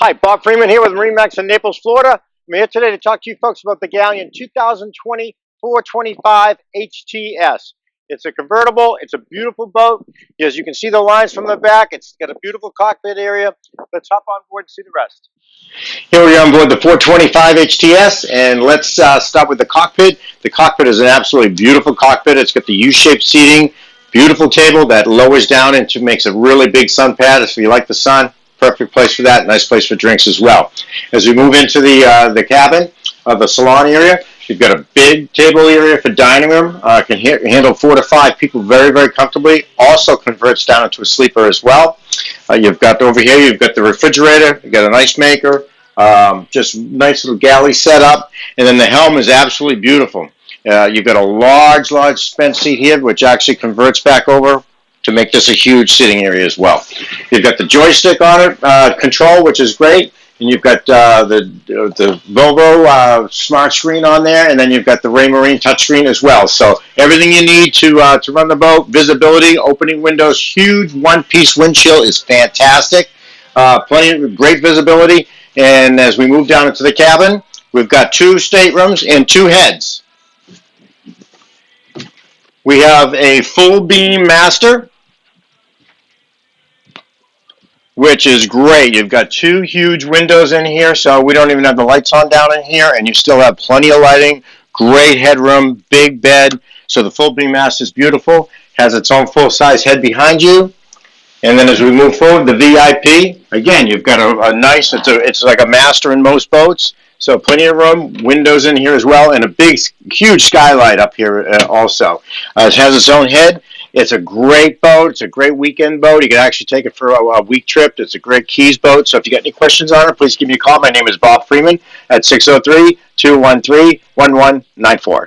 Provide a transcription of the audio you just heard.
Hi, Bob Freeman here with MarineMax in Naples, Florida. I'm here today to talk to you folks about the Galeon 2020 425 HTS. It's a convertible. It's a beautiful boat. As you can see the lines from the back, it's got a beautiful cockpit area. Let's hop on board and see the rest. Here we are on board the 425 HTS, and let's start with the cockpit. The cockpit is an absolutely beautiful cockpit. It's got the U-shaped seating, beautiful table that lowers down into makes a really big sun pad. If you like the sun, perfect place for that. Nice place for drinks as well. As we move into the cabin, the salon area, you've got a big table area for dining room. Can handle 4 to 5 people very, very comfortably. Also converts down into a sleeper as well. You've got over here, you've got the refrigerator. You've got an ice maker. Just nice little galley setup. And then the helm is absolutely beautiful. You've got a large spent seat here, which actually converts back over to make this a huge sitting area as well. You've got the joystick on it, control, which is great. And you've got the Volvo smart screen on there, and then you've got the Marine touchscreen as well. So everything you need to run the boat, visibility, opening windows, huge one-piece windshield is fantastic. Plenty of great visibility. And as we move down into the cabin, we've got 2 staterooms and 2 heads. We have a full beam master, which is great. You've got 2 huge windows in here, so we don't even have the lights on down in here, and you still have plenty of lighting, great headroom, big bed. So the full beam master is beautiful, has its own full-size head behind you. And then as we move forward, the VIP, again, you've got a nice, it's like a master in most boats. So plenty of room, windows in here as well, and a big, huge skylight up here also. It has its own head. It's a great boat. It's a great weekend boat. You can actually take it for a week trip. It's a great keys boat. So if you got any questions on it, please give me a call. My name is Bob Freeman at 603-213-1194.